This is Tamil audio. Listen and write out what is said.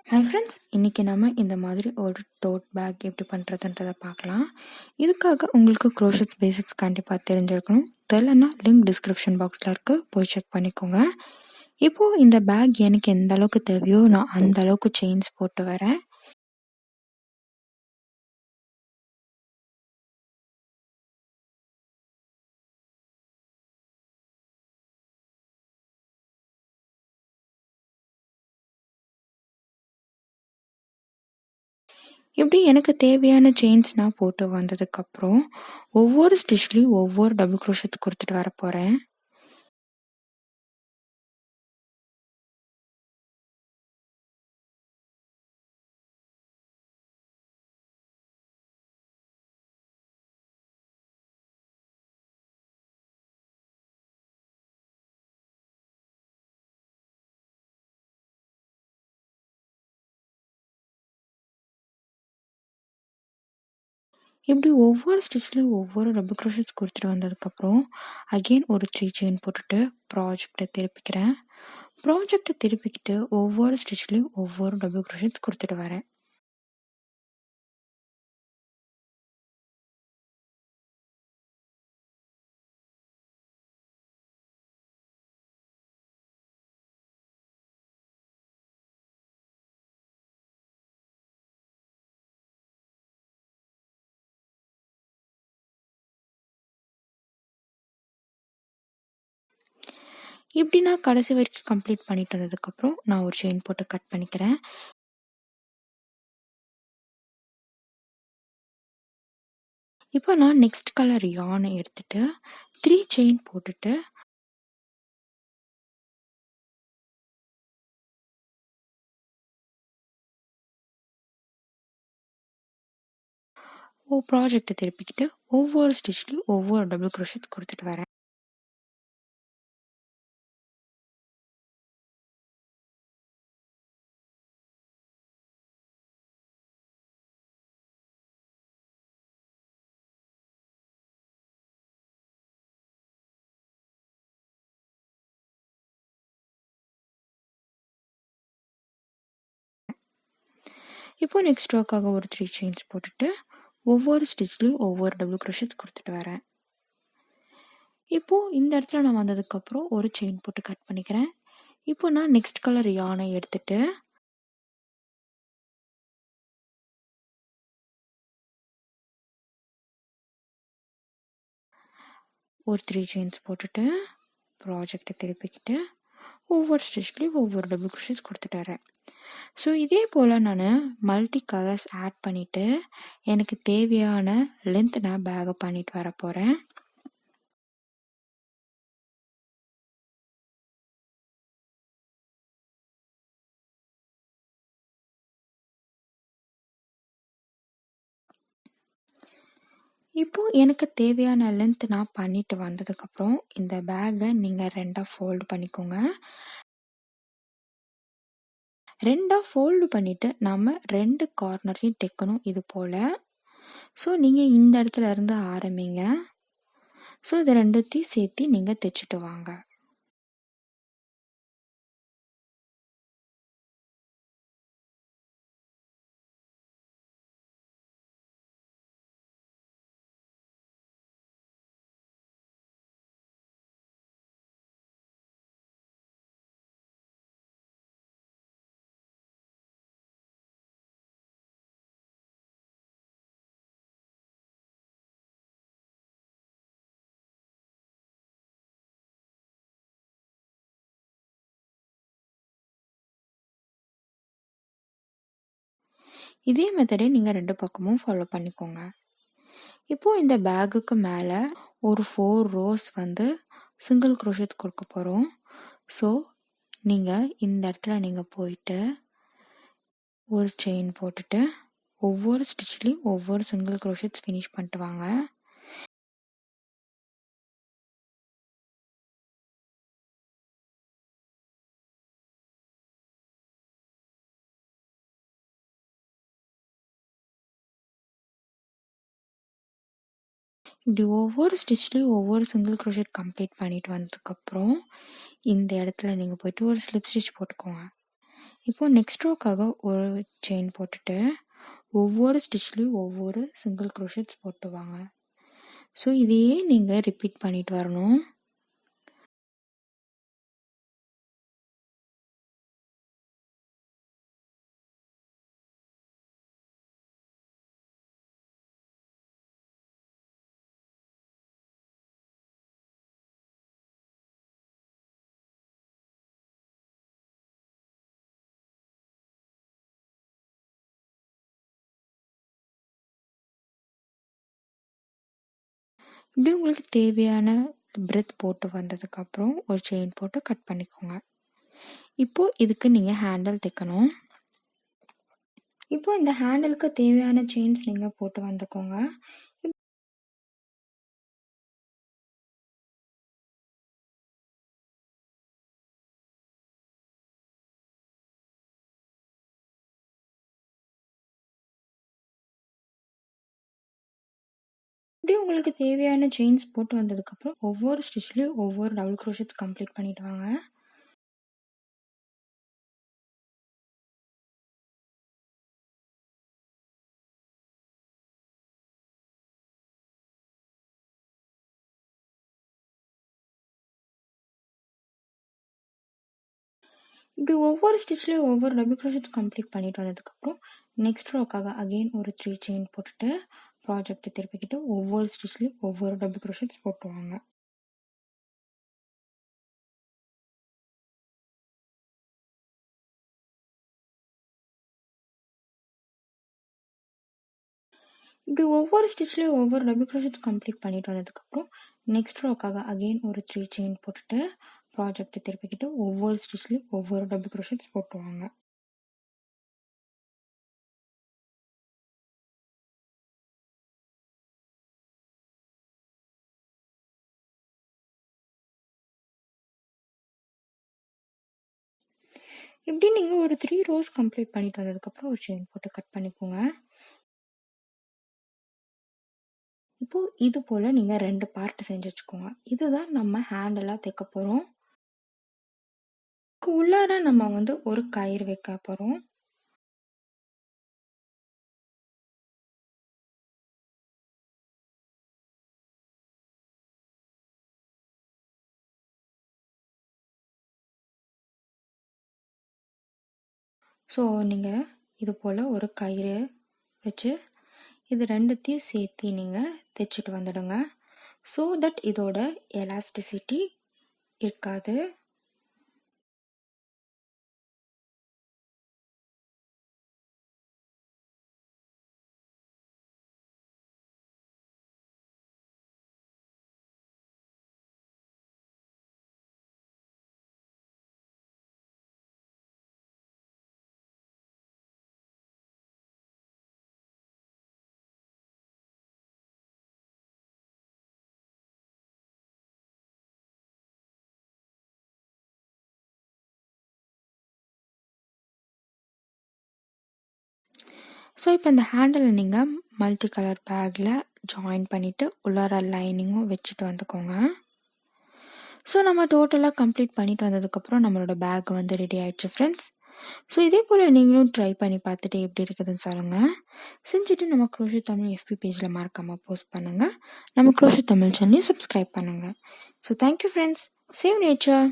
ஹாய் ஃப்ரெண்ட்ஸ், இன்றைக்கி நம்ம இந்த மாதிரி ஒரு டோட் பேக் எப்படி பண்ணுறதுன்றதை பார்க்கலாம். இதுக்காக உங்களுக்கு க்ரோஷெட்ஸ் பேசிக்ஸ் கண்டிப்பாக தெரிஞ்சிருக்கணும். தெரியலன்னா லிங்க் டிஸ்கிரிப்ஷன் பாக்ஸில் இருக்குது, போய் செக் பண்ணிக்கோங்க. இப்போது இந்த பேக் எனக்கு எந்த அளவுக்கு தேவையோ நான் அந்த அளவுக்கு செயின்ஸ் போட்டு வரேன். இப்படி எனக்கு தேவையான செயின்ஸ் நான் போட்டு வந்ததுக்கப்புறம் ஒவ்வொரு ஸ்டிச்லேயும் ஒவ்வொரு டபுள் க்ரோஷெட்ஸ் கொடுத்துட்டு வர போகிறேன். இப்படி ஒவ்வொரு ஸ்டிச்லேயும் ஒவ்வொரு டபுள் க்ரோஷெட்ஸ் கொடுத்துட்டு வந்ததுக்கப்புறம் அகெயின் ஒரு 3 செயின் போட்டுட்டு ப்ராஜெக்டை திருப்பிக்கிட்டு ஒவ்வொரு ஸ்டிச்லேயும் ஒவ்வொரு டபுள் க்ரோஷெட்ஸ் கொடுத்துட்டு வரேன். இப்படி நான் கடைசி வரைக்கும் கம்ப்ளீட் பண்ணிட்டு வந்ததுக்கப்புறம் நான் ஒரு செயின் போட்டு கட் பண்ணிக்கிறேன். இப்போ நான் நெக்ஸ்ட் கலர் யானை எடுத்துட்டு 3 செயின் போட்டுட்டு ப்ராஜெக்டை திருப்பிக்கிட்டு ஒவ்வொரு ஸ்டிச்லேயும் ஒவ்வொரு டபுள் க்ரோஷெட்ஸ் கொடுத்துட்டு வரேன். இப்போ நெக்ஸ்ட் ரோக்காக ஒரு 3 செயின்ஸ் போட்டுட்டு ஒவ்வொரு ஸ்டிச்லேயும் ஒவ்வொரு டபுள் க்ரோஷெட்ஸ் கொடுத்துட்டு வரேன். இப்போது இந்த இடத்துல நான் வந்ததுக்கப்புறம் ஒரு செயின் போட்டு கட் பண்ணிக்கிறேன். இப்போ நான் நெக்ஸ்ட் கலர் யானை எடுத்துட்டு ஒரு 3 செயின்ஸ் போட்டுட்டு ப்ராஜெக்டை திருப்பிக்கிட்டு ஒவ்வொரு ஸ்டிச்லேயும் ஒவ்வொரு டபுள் க்ரோஷெட்ஸ் கொடுத்துட்டு வரேன். ஸோ இதே போல் நான் மல்டி கலர்ஸ் ஆட் பண்ணிவிட்டு எனக்கு தேவையான லென்த் நான் பேக்கை பண்ணிட்டு வர போகிறேன். இப்போது எனக்கு தேவையான லென்த் நான் பண்ணிட்டு வந்ததுக்கப்புறம் இந்த பேக்கை நீங்கள் 2ஆக ஃபோல்டு பண்ணிக்கோங்க. 2ஆக ஃபோல்டு பண்ணிவிட்டு நம்ம 2 கார்னரையும் தைக்கணும் இது போல். ஸோ நீங்கள் இந்த இடத்துல இருந்து ஆரம்பிங்க. ஸோ இது ரெண்டுத்தையும் சேர்த்து நீங்கள் தைச்சிட்டு வாங்க. இதே மெத்தடே நீங்கள் 2 பக்கமும் ஃபாலோ பண்ணிக்கோங்க. இப்போது இந்த பேக்குக்கு மேலே ஒரு 4 ரோஸ் சிங்கிள் க்ரோஷெட் கொடுக்க போகிறோம். ஸோ நீங்கள் இந்த இடத்துல நீங்கள் போயிட்டு ஒரு செயின் போட்டுட்டு ஒவ்வொரு ஸ்டிச்லேயும் ஒவ்வொரு சிங்கிள் க்ரோஷெட்ஸ் ஃபினிஷ் பண்ணிட்டு வாங்க. இப்படி ஒவ்வொரு ஸ்டிச்லேயும் ஒவ்வொரு சிங்கிள் க்ரோஷெட் கம்ப்ளீட் பண்ணிட்டு வந்ததுக்கப்புறம் இந்த இடத்துல நீங்கள் போய்ட்டு ஒரு ஸ்லிப் ஸ்டிச் போட்டுக்கோங்க. இப்போது நெக்ஸ்ட் ரோக்காக ஒரு செயின் போட்டுட்டு ஒவ்வொரு ஸ்டிச்லேயும் ஒவ்வொரு சிங்கிள் க்ரோஷெட்ஸ் போட்டு வாங்க. ஸோ இதையே நீங்கள் ரிப்பீட் பண்ணிட்டு வரணும். இப்படி உங்களுக்கு தேவையான பிரெத் போட்டு வந்ததுக்கப்புறம் ஒரு செயின் போட்டு கட் பண்ணிக்கோங்க. இப்போது இதுக்கு நீங்கள் ஹேண்டில் தைக்கணும். இப்போ இந்த ஹேண்டிலுக்கு தேவையான செயின்ஸ் நீங்கள் போட்டு வந்துக்கோங்க. இப்படி உங்களுக்கு தேவையான செயின்ஸ் போட்டு வந்ததுக்கப்புறம் ஒவ்வொரு ஸ்டிச்லேயும் ஒவ்வொரு டபுள் க்ரோஷெட்ஸ் கம்ப்ளீட் பண்ணிட்டு வாங்க. இப்படி ஒவ்வொரு ஸ்டிச்லேயும் ஒவ்வொரு டபுள் க்ரோஷெட்ஸ் கம்ப்ளீட் பண்ணிட்டு வந்ததுக்கப்புறம் நெக்ஸ்ட் ரோக்காக அகெயின் ஒரு 3 செயின் போட்டுட்டு ப்ராஜெக்ட் திருப்பிக்கிட்டு ஒவ்வொரு ஸ்டிச்லேயும் ஒவ்வொரு டபுள் க்ரோஷெட்ஸ் போட்டுவாங்க. இப்படி ஒவ்வொரு ஸ்டிச்லேயும் ஒவ்வொரு டபுள் க்ரோஷெட்ஸ் கம்ப்ளீட் பண்ணிட்டு வந்ததுக்கப்புறம் நெக்ஸ்ட் ரோக்காக அகெயின் ஒரு 3 செயின் போட்டுட்டு ப்ராஜெக்ட் திருப்பிக்கிட்டு ஒவ்வொரு ஸ்டிச்லேயும் ஒவ்வொரு டபுள் க்ரோஷெட்ஸ் போட்டுவாங்க. இப்படி நீங்கள் ஒரு 3 ரோஸ் கம்ப்ளீட் பண்ணிட்டு வந்ததுக்கப்புறம் ஒரு செயின் போட்டு கட் பண்ணிக்கோங்க. இப்போது இது போல் நீங்கள் 2 பார்ட் செஞ்சு வச்சுக்கோங்க. இதுதான் நம்ம ஹேண்டெல்லாம் தைக்க போகிறோம். உள்ளார நம்ம வந்து ஒரு கயிறு வைக்க போகிறோம். ஸோ நீங்கள் இது போல் ஒரு கயிறு வச்சு இது ரெண்டுத்தையும் சேர்த்து நீங்கள் தைச்சிட்டு வந்துடுங்க. ஸோ தட் இதோட எலாஸ்டிசிட்டி இருக்காது. ஸோ இப்போ இந்த ஹேண்டிலை நீங்கள் மல்டி கலர் பேக்கில் ஜாயின் பண்ணிவிட்டு உள்ளார லைனிங்கும் வச்சுட்டு வந்துக்கோங்க. ஸோ நம்ம டோட்டலாக கம்ப்ளீட் பண்ணிட்டு வந்ததுக்கப்புறம் நம்மளோட பேக் வந்து ரெடி ஆயிடுச்சு ஃப்ரெண்ட்ஸ். ஸோ இதே போல் நீங்களும் ட்ரை பண்ணி பார்த்துட்டு எப்படி இருக்குதுன்னு சொல்லுங்கள். செஞ்சுட்டு நம்ம க்ரோஷெட் தமிழ் FB பேஜில் மறக்காமல் போஸ்ட் பண்ணுங்கள். நம்ம க்ரோஷெட் தமிழ் சேனலையும் சப்ஸ்கிரைப் பண்ணுங்கள். So thank you friends. Save nature.